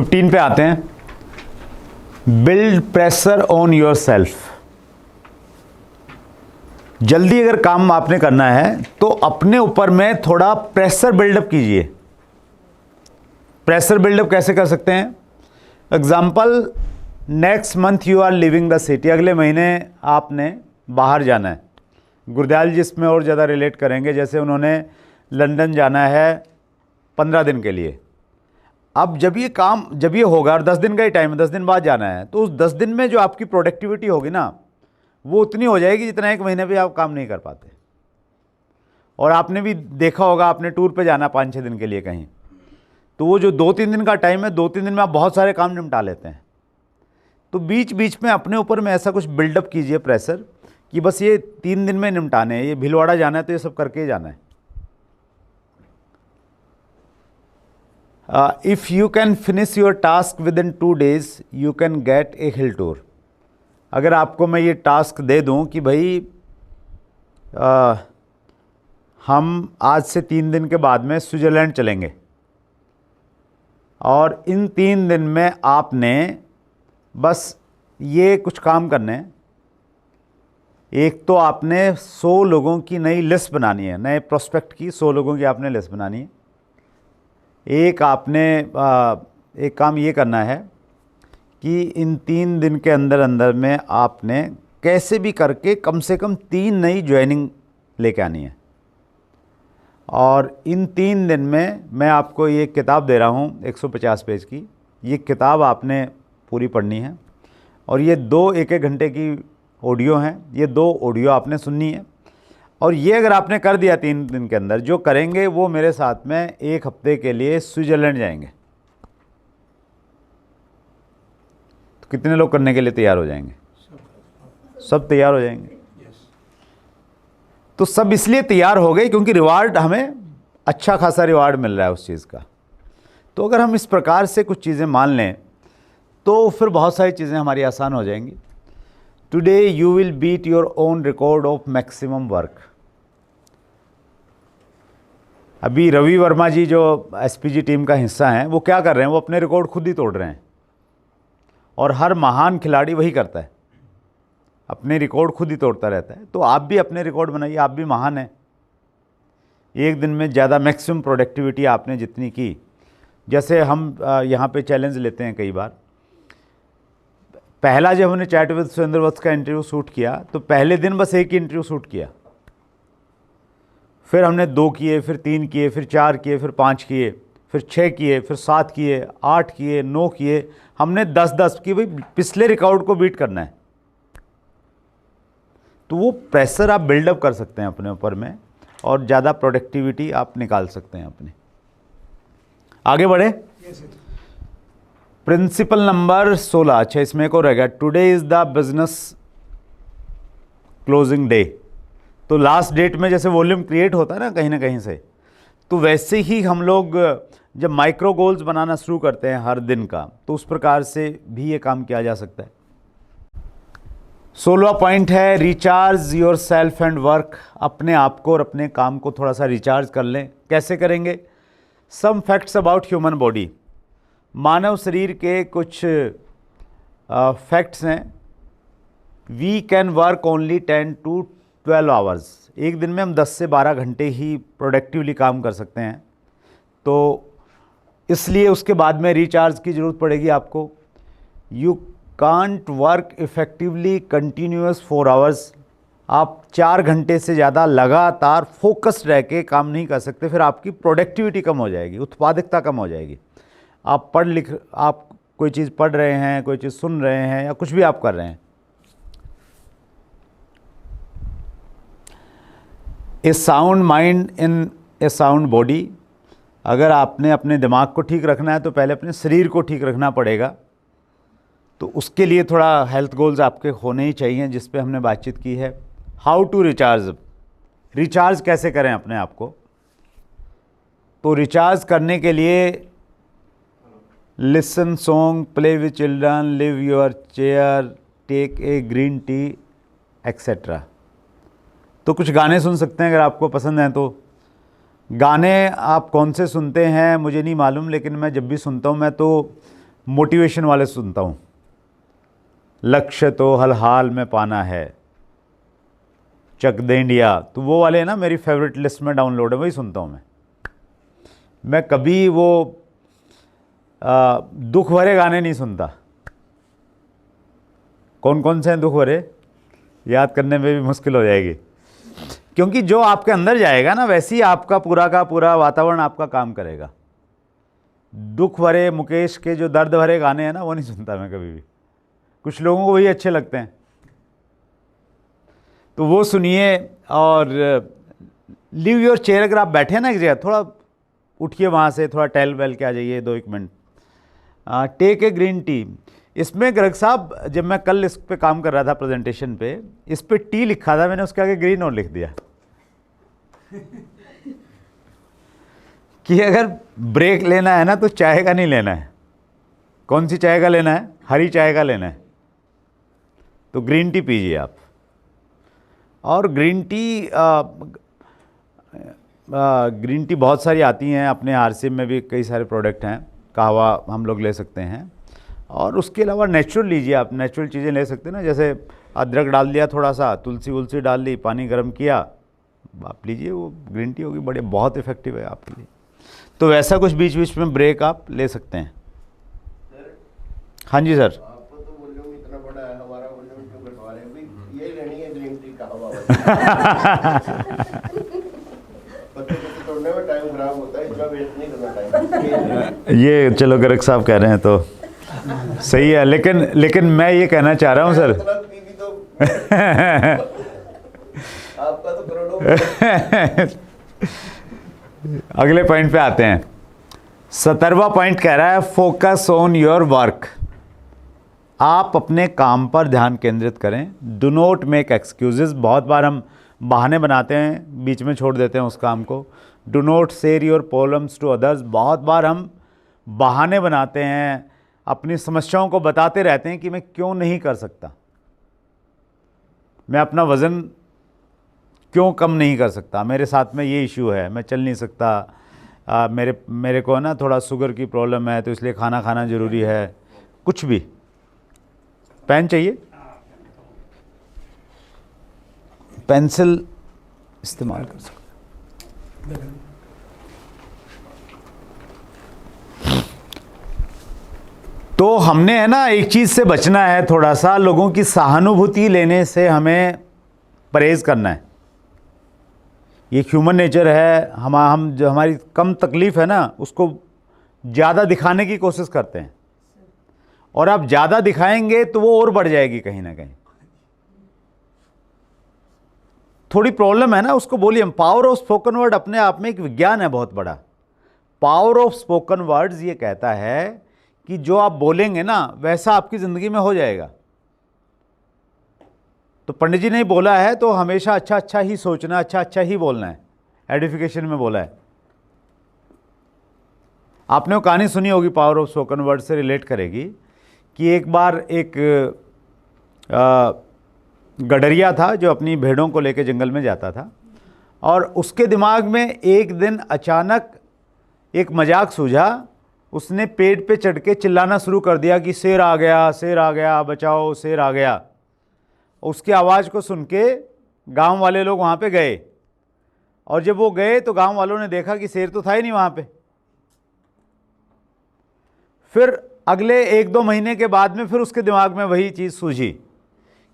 15 पे आते हैं। Build pressure on your self. जल्दी अगर काम आपने करना है तो अपने ऊपर में थोड़ा प्रेशर बिल्डअप कीजिए। प्रेशर बिल्डअप कैसे कर सकते हैं? Example, next month you are living the city. अगले महीने आपने बाहर जाना है। गुरदयाल जी इसमें और ज़्यादा रिलेट करेंगे, जैसे उन्होंने लंदन जाना है 15 दिन के लिए। अब जब ये होगा और 10 दिन का ही टाइम है, 10 दिन बाद जाना है, तो उस 10 दिन में जो आपकी प्रोडक्टिविटी होगी ना, वो उतनी हो जाएगी जितना एक महीने पे आप काम नहीं कर पाते। और आपने भी देखा होगा, आपने टूर पे जाना 5-6 दिन के लिए कहीं, तो वो जो 2-3 दिन का टाइम है, 2-3 दिन में आप बहुत सारे काम निपटा लेते हैं। तो बीच बीच में अपने ऊपर में ऐसा कुछ बिल्डअप कीजिए प्रेशर कि बस ये 3 दिन में निपटाने हैं, ये भीलवाड़ा जाना है तो ये सब करके ही जाना है। If you can finish your task with in 2 days you can get A hill tour. अगर आपको मैं ये टास्क दे दूं कि भाई हम आज से 3 दिन के बाद में स्विट्ज़रलैंड चलेंगे, और इन 3 दिन में आपने बस ये कुछ काम करने हैं। एक तो आपने 100 लोगों की नई लिस्ट बनानी है, नए प्रोस्पेक्ट की 100 लोगों की आपने लिस्ट बनानी है। एक आपने एक काम ये करना है कि इन 3 दिन के अंदर अंदर में आपने कैसे भी करके कम से कम 3 नई ज्वाइनिंग लेके आनी है। और इन 3 दिन में मैं आपको ये किताब दे रहा हूँ 150 पेज की। ये किताब आपने पूरी पढ़नी है, और ये 2 1-1 घंटे की ऑडियो हैं। ये 2 ऑडियो आपने सुननी है, और ये अगर आपने कर दिया 3 दिन के अंदर, जो करेंगे वो मेरे साथ में 1 हफ्ते के लिए स्विट्ज़रलैंड जाएंगे। तो कितने लोग करने के लिए तैयार हो जाएंगे? सब तैयार हो जाएंगे। तो सब इसलिए तैयार हो गए क्योंकि रिवार्ड, हमें अच्छा खासा रिवार्ड मिल रहा है उस चीज़ का। तो अगर हम इस प्रकार से कुछ चीज़ें मान लें तो फिर बहुत सारी चीज़ें हमारी आसान हो जाएंगी। Today you will beat your own record of maximum work. अभी रवि वर्मा जी जो एसपीजी टीम का हिस्सा हैं, वो क्या कर रहे हैं? वो अपने रिकॉर्ड खुद ही तोड़ रहे हैं, और हर महान खिलाड़ी वही करता है, अपने रिकॉर्ड खुद ही तोड़ता रहता है। तो आप भी अपने रिकॉर्ड बनाइए, आप भी महान हैं। एक दिन में ज़्यादा मैक्सिमम प्रोडक्टिविटी आपने जितनी की, जैसे हम यहाँ पे चैलेंज लेते हैं कई बार। पहला जब हमने चैट विद सुरेंद्र वत्स का इंटरव्यू शूट किया, तो पहले दिन बस एक ही इंटरव्यू शूट किया, फिर हमने 2 किए, फिर 3 किए, फिर 4 किए, फिर 5 किए, फिर 6 किए, फिर 7 किए, 8 किए, 9 किए। हमने 10-10 की, भाई पिछले रिकॉर्ड को बीट करना है। तो वो प्रेशर आप बिल्डअप कर सकते हैं अपने ऊपर में, और ज़्यादा प्रोडक्टिविटी आप निकाल सकते हैं अपनी। आगे बढ़े। Principle number 16। अच्छा, इसमें एक और रहेगा, today is the business closing day. तो लास्ट डेट में जैसे वॉल्यूम क्रिएट होता है ना कहीं से, तो वैसे ही हम लोग जब माइक्रो गोल्स बनाना शुरू करते हैं हर दिन का, तो उस प्रकार से भी ये काम किया जा सकता है। 16वां पॉइंट है, recharge your self and work. अपने आप को और अपने काम को थोड़ा सा रिचार्ज कर लें। कैसे करेंगे? Some facts about human body. मानव शरीर के कुछ फैक्ट्स हैं। We can work only 10 to 12 hours. एक दिन में हम 10 से 12 घंटे ही प्रोडक्टिवली काम कर सकते हैं, तो इसलिए उसके बाद में रिचार्ज की ज़रूरत पड़ेगी आपको। You can't work effectively continuous 4 hours. आप 4 घंटे से ज़्यादा लगातार फोकस्ड रह के काम नहीं कर सकते, फिर आपकी प्रोडक्टिविटी कम हो जाएगी, उत्पादकता कम हो जाएगी। आप आप कोई चीज़ पढ़ रहे हैं, कोई चीज़ सुन रहे हैं, या कुछ भी आप कर रहे हैं। A sound mind in a sound body. अगर आपने अपने दिमाग को ठीक रखना है तो पहले अपने शरीर को ठीक रखना पड़ेगा। तो उसके लिए थोड़ा हेल्थ गोल्स आपके होने ही चाहिए, जिस पे हमने बातचीत की है। How to recharge. रिचार्ज कैसे करें अपने आप को? तो रिचार्ज करने के लिए listen song, play with children, leave your chair, take a green tea, etcetera. तो कुछ गाने सुन सकते हैं अगर आपको पसंद हैं तो। गाने आप कौन से सुनते हैं मुझे नहीं मालूम, लेकिन मैं जब भी सुनता हूँ मैं तो मोटिवेशन वाले सुनता हूँ, लक्ष्य तो हल हाल में पाना है, चक दे इंडिया, तो वो वाले ना मेरी फेवरेट लिस्ट में डाउनलोड है, वही सुनता हूँ मैं कभी वो दुख भरे गाने नहीं सुनता। कौन कौन से हैं दुख भरे, याद करने में भी मुश्किल हो जाएगी, क्योंकि जो आपके अंदर जाएगा ना वैसे ही आपका पूरा का पूरा वातावरण आपका काम करेगा। दुख भरे मुकेश के जो दर्द भरे गाने हैं ना वो नहीं सुनता मैं कभी भी, कुछ लोगों को वही अच्छे लगते हैं, तो वो सुनिए। और लीव योर चेयर, अगर आप बैठे ना एक जगह, थोड़ा उठिए वहाँ से, थोड़ा टहल वहल के आ जाइए 2-1 मिनट। Take a green tea. इसमें गर्ग साहब, जब मैं कल इस पे काम कर रहा था प्रेजेंटेशन पे, इस पे टी लिखा था, मैंने उसके आगे ग्रीन और लिख दिया कि अगर ब्रेक लेना है ना तो चाय का नहीं लेना है। कौन सी चाय का लेना है? हरी चाय का लेना है, तो ग्रीन टी पीजिए आप। और ग्रीन टी बहुत सारी आती हैं, अपने आरसीएम में भी कई सारे प्रोडक्ट हैं, कहवा हम लोग ले सकते हैं। और उसके अलावा नेचुरल लीजिए आप, नेचुरल चीज़ें ले सकते हैं ना, जैसे अदरक डाल दिया, थोड़ा सा तुलसी वुलसी डाल ली, पानी गर्म किया, आप लीजिए, वो ग्रीन टी होगी, बड़े बहुत इफेक्टिव है आपके लिए। तो वैसा कुछ बीच बीच में ब्रेक आप ले सकते हैं। हाँ जी सर। आपको तो वॉल्यूम इतना बड़ा है, हमारा वॉल्यूम क्यों घटवा रहे हैं? भाई यही लेनी है ग्रीन टी का हवा पत्ते पत्ते तोड़ने में टाइम खराब होता है, इतना वेस्ट नहीं करना टाइम। ये चलो गर्ग साहब कह रहे हैं तो सही है, लेकिन मैं ये कहना चाह रहा हूँ सर आपका तो करोड़ों। अगले पॉइंट पे आते हैं। 17वां पॉइंट कह रहा है फोकस ऑन योर वर्क। आप अपने काम पर ध्यान केंद्रित करें। Do not make excuses. बहुत बार हम बहाने बनाते हैं, बीच में छोड़ देते हैं उस काम को। Do not share your problems to others. बहुत बार हम बहाने बनाते हैं, अपनी समस्याओं को बताते रहते हैं कि मैं क्यों नहीं कर सकता, मैं अपना वज़न क्यों कम नहीं कर सकता, मेरे साथ में ये इशू है, मैं चल नहीं सकता, मेरे को ना थोड़ा शुगर की प्रॉब्लम है तो इसलिए खाना खाना ज़रूरी है। कुछ भी। पेन चाहिए? पेंसिल इस्तेमाल कर सकते हैं। तो हमने है ना एक चीज़ से बचना है, थोड़ा सा लोगों की सहानुभूति लेने से हमें परहेज़ करना है। ये ह्यूमन नेचर है। हम जो हमारी कम तकलीफ़ है ना उसको ज़्यादा दिखाने की कोशिश करते हैं, और आप ज़्यादा दिखाएंगे तो वो और बढ़ जाएगी कहीं ना कहीं। थोड़ी प्रॉब्लम है ना, उसको बोलिए। पावर ऑफ स्पोकन वर्ड अपने आप में एक विज्ञान है बहुत बड़ा। पावर ऑफ स्पोकन वर्ड्स ये कहता है कि जो आप बोलेंगे ना वैसा आपकी ज़िंदगी में हो जाएगा। तो पंडित जी ने बोला है तो हमेशा अच्छा अच्छा ही सोचना, अच्छा अच्छा ही बोलना है। एडिफिकेशन में बोला है। आपने वो कहानी सुनी होगी, पावर ऑफ स्पोकन वर्ड से रिलेट करेगी, कि एक बार एक गडरिया था जो अपनी भेड़ों को लेकर जंगल में जाता था, और उसके दिमाग में एक दिन अचानक एक मजाक सूझा। उसने पेड़ पे चढ़ के चिल्लाना शुरू कर दिया कि शेर आ गया, शेर आ गया, बचाओ, शेर आ गया। उसकी आवाज़ को सुन के गाँव वाले लोग वहाँ पे गए, और जब वो गए तो गाँव वालों ने देखा कि शेर तो था ही नहीं वहाँ पे। फिर अगले 1-2 महीने के बाद में फिर उसके दिमाग में वही चीज़ सूझी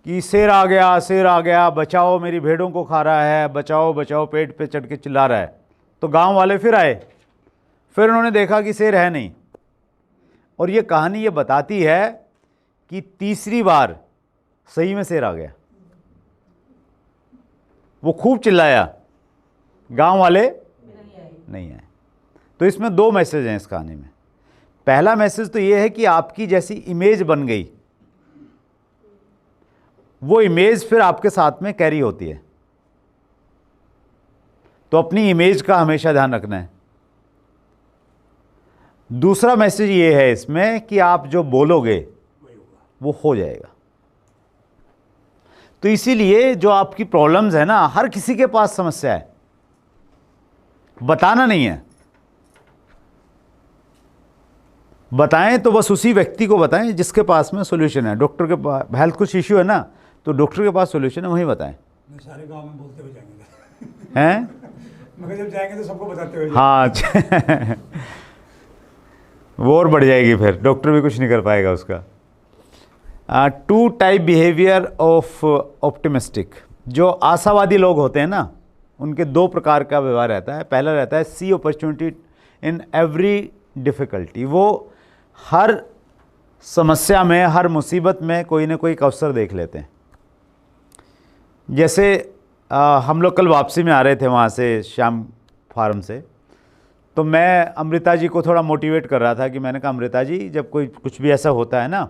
कि शेर आ गया, शेर आ गया, बचाओ, मेरी भेड़ों को खा रहा है, बचाओ बचाओ, पेड़ पे चढ़ के चिल्ला रहा है। तो गांव वाले फिर आए, फिर उन्होंने देखा कि शेर है नहीं। और ये कहानी ये बताती है कि तीसरी बार सही में शेर आ गया। वो खूब चिल्लाया, गांव वाले नहीं आए। तो इसमें 2 मैसेज हैं इस कहानी में। पहला मैसेज तो ये है कि आपकी जैसी इमेज बन गई, वो इमेज फिर आपके साथ में कैरी होती है। तो अपनी इमेज का हमेशा ध्यान रखना है। दूसरा मैसेज ये है इसमें कि आप जो बोलोगे वो हो जाएगा। तो इसीलिए जो आपकी प्रॉब्लम्स है ना, हर किसी के पास समस्या है, बताना नहीं है, बताएं तो बस उसी व्यक्ति को बताएं जिसके पास में सोल्यूशन है। डॉक्टर के पास हेल्थ कुछ इश्यू है ना, तो डॉक्टर के पास सोल्यूशन है, वहीं बताएं। सारे गांव में बोलते हुए जाएंगे हैं मगर जब जाएंगे तो सबको बताते हुए हाँ वो और बढ़ जाएगी, फिर डॉक्टर भी कुछ नहीं कर पाएगा उसका। Two type behaviour of optimistic, जो आशावादी लोग होते हैं ना, उनके दो प्रकार का व्यवहार रहता है। पहला रहता है सी अपॉर्चुनिटी इन एवरी डिफ़िकल्टी, वो हर समस्या में, हर मुसीबत में कोई ना कोई एक अवसर देख लेते हैं। जैसे हम लोग कल वापसी में आ रहे थे वहाँ से श्याम फार्म से, तो मैं अमृता जी को थोड़ा मोटिवेट कर रहा था कि मैंने कहा अमृता जी, जब कोई कुछ भी ऐसा होता है ना,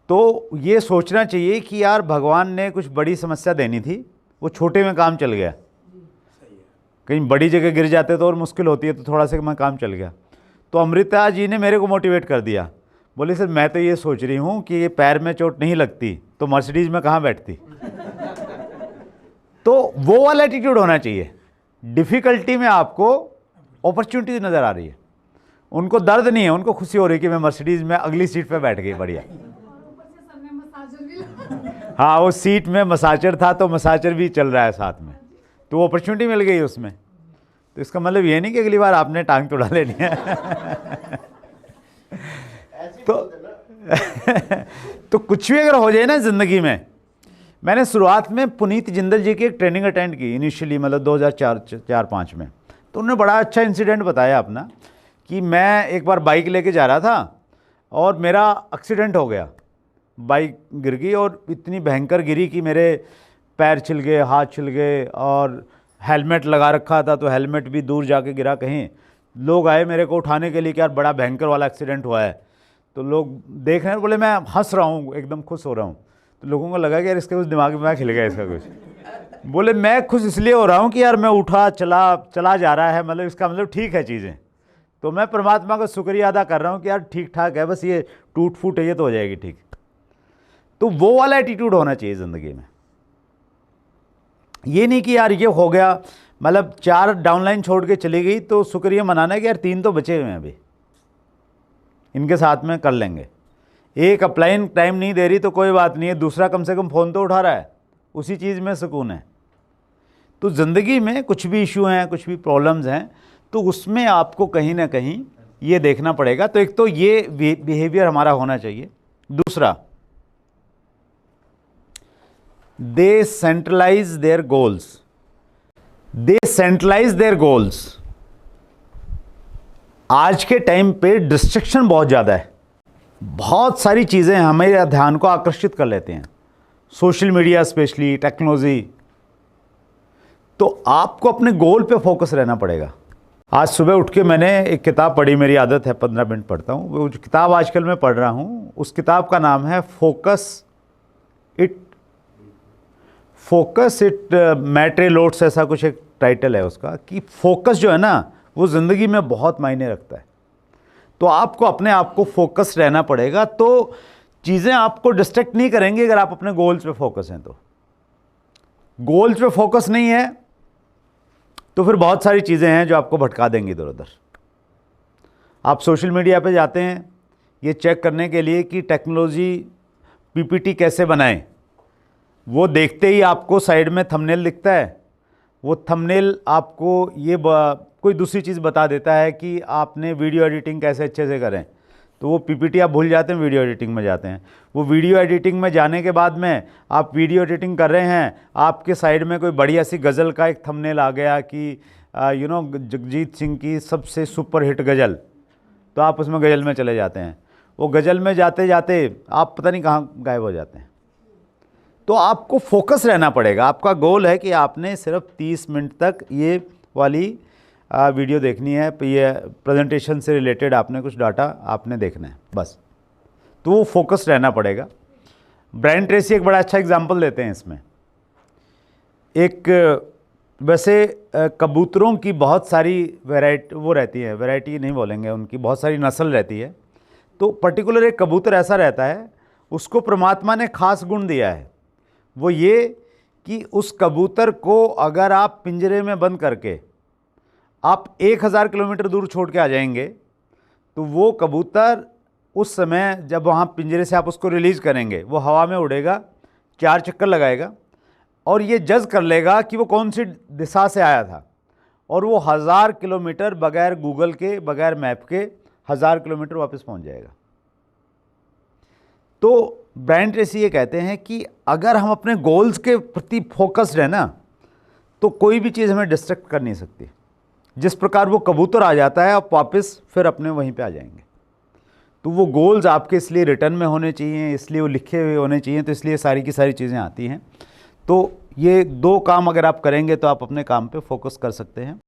तो ये सोचना चाहिए कि यार भगवान ने कुछ बड़ी समस्या देनी थी, वो छोटे में काम चल गया। कहीं बड़ी जगह गिर जाते तो और मुश्किल होती है, तो थोड़ा सा में काम चल गया। तो अमृता जी ने मेरे को मोटिवेट कर दिया, बोले सर मैं तो ये सोच रही हूँ कि ये पैर में चोट नहीं लगती तो मर्सिडीज़ में कहाँ बैठती। तो वो वाला एटीट्यूड होना चाहिए। डिफ़िकल्टी में आपको अपॉर्चुनिटी नज़र आ रही है, उनको दर्द नहीं है, उनको खुशी हो रही है कि मैं मर्सिडीज़ में अगली सीट पे बैठ गई, बढ़िया। हाँ, वो सीट में मसाजर था तो मसाजर भी चल रहा है साथ में, तो वो अपॉर्चुनिटी मिल गई उसमें। तो इसका मतलब ये नहीं कि अगली बार आपने टांग तोड़ा लेनी है तो कुछ भी अगर हो जाए ना ज़िंदगी में। मैंने शुरुआत में पुनीत जिंदल जी की एक ट्रेनिंग अटेंड की इनिशियली, मतलब 2004-5 में। तो उन्होंने बड़ा अच्छा इंसिडेंट बताया अपना कि मैं एक बार बाइक लेके जा रहा था और मेरा एक्सीडेंट हो गया, बाइक गिर गई और इतनी भयंकर गिरी कि मेरे पैर छिल गए, हाथ छिल गए, और हेलमेट लगा रखा था तो हेलमेट भी दूर जाके गिरा कहीं। लोग आए मेरे को उठाने के लिए कि यार बड़ा भयंकर वाला एक्सीडेंट हुआ है। तो लोग देख रहे हैं, बोले मैं हंस रहा हूँ, एकदम खुश हो रहा हूँ। तो लोगों को लगा कि यार इसके कुछ दिमाग में खिल गया इसका कुछ। बोले मैं खुश इसलिए हो रहा हूँ कि यार मैं उठा, चला जा रहा है, मतलब इसका मतलब ठीक है चीज़ें। तो मैं परमात्मा का शुक्रिया अदा कर रहा हूँ कि यार ठीक ठाक है, बस ये टूट फूट है, ये तो हो जाएगी ठीक। तो वो वाला एटीट्यूड होना चाहिए ज़िंदगी में। ये नहीं कि यार ये हो गया, मतलब 4 डाउनलाइन छोड़ के चली गई तो शुक्रिया मनाना है कि यार 3 तो बचे हुए हैं अभी, इनके साथ में कर लेंगे। एक अपलाइन टाइम नहीं दे रही तो कोई बात नहीं है, दूसरा कम से कम फ़ोन तो उठा रहा है, उसी चीज़ में सुकून है। तो ज़िंदगी में कुछ भी इशू हैं, कुछ भी प्रॉब्लम्स हैं, तो उसमें आपको कहीं ना कहीं ये देखना पड़ेगा। तो एक तो ये बिहेवियर हमारा होना चाहिए। दूसरा, they centralise their goals, they centralise their goals. आज के टाइम पे डिस्ट्रैक्शन बहुत ज़्यादा है, बहुत सारी चीज़ें हमारे ध्यान को आकर्षित कर लेते हैं, सोशल मीडिया स्पेशली, टेक्नोलॉजी। तो आपको अपने गोल पे फोकस रहना पड़ेगा। आज सुबह उठ के मैंने एक किताब पढ़ी, मेरी आदत है 15 मिनट पढ़ता हूँ। वो जो किताब आजकल मैं पढ़ रहा हूँ, उस किताब का नाम है फोकस इट मैटर लोट्स, ऐसा कुछ एक टाइटल है उसका, कि फोकस जो है ना वो ज़िंदगी में बहुत मायने रखता है। तो आपको अपने आप को फोकस रहना पड़ेगा, तो चीज़ें आपको डिस्ट्रैक्ट नहीं करेंगी अगर आप अपने गोल्स पे फोकस हैं। तो गोल्स पे फोकस नहीं है तो फिर बहुत सारी चीज़ें हैं जो आपको भटका देंगी इधर उधर। आप सोशल मीडिया पे जाते हैं ये चेक करने के लिए कि टेक्नोलॉजी पीपीटी कैसे बनाएं, वो देखते ही आपको साइड में थंबनेल दिखता है, वो थंबनेल आपको ये कोई दूसरी चीज़ बता देता है कि आपने वीडियो एडिटिंग कैसे अच्छे से करें। तो वो पीपीटी आप भूल जाते हैं, वीडियो एडिटिंग में जाते हैं। वो वीडियो एडिटिंग में जाने के बाद में आप वीडियो एडिटिंग कर रहे हैं, आपके साइड में कोई बढ़िया सी गज़ल का एक थंबनेल आ गया कि जगजीत सिंह की सबसे सुपर हिट गज़ल, तो आप उसमें गज़ल में चले जाते हैं। वो गज़ल में जाते जाते आप पता नहीं कहाँ गायब हो जाते हैं। तो आपको फोकस रहना पड़ेगा। आपका गोल है कि आपने सिर्फ 30 मिनट तक ये वाली वीडियो देखनी है, ये प्रेजेंटेशन से रिलेटेड आपने कुछ डाटा आपने देखना है बस। तो वो फोकस रहना पड़ेगा। ब्रायन ट्रेसी एक बड़ा अच्छा एग्जांपल देते हैं इसमें। एक वैसे कबूतरों की बहुत सारी वैरायटी नहीं बोलेंगे, उनकी बहुत सारी नस्ल रहती है। तो पर्टिकुलर एक कबूतर ऐसा रहता है, उसको परमात्मा ने खास गुण दिया है। वो ये कि उस कबूतर को अगर आप पिंजरे में बंद करके आप 1000 किलोमीटर दूर छोड़ के आ जाएंगे तो वो कबूतर उस समय जब वहाँ पिंजरे से आप उसको रिलीज़ करेंगे, वो हवा में उड़ेगा, 4 चक्कर लगाएगा और ये जज कर लेगा कि वो कौन सी दिशा से आया था, और वो 1000 किलोमीटर बगैर गूगल के, बगैर मैप के 1000 किलोमीटर वापस पहुँच जाएगा। तो ब्रायन ट्रेसी ये कहते हैं कि अगर हम अपने गोल्स के प्रति फोकस्ड है ना, तो कोई भी चीज़ हमें डिस्ट्रैक्ट कर नहीं सकती। जिस प्रकार वो कबूतर आ जाता है, आप वापस फिर अपने वहीं पे आ जाएंगे। तो वो गोल्स आपके इसलिए रिटर्न में होने चाहिए, इसलिए वो लिखे हुए होने चाहिए, तो इसलिए सारी की सारी चीज़ें आती हैं। तो ये 2 काम अगर आप करेंगे तो आप अपने काम पे फोकस कर सकते हैं।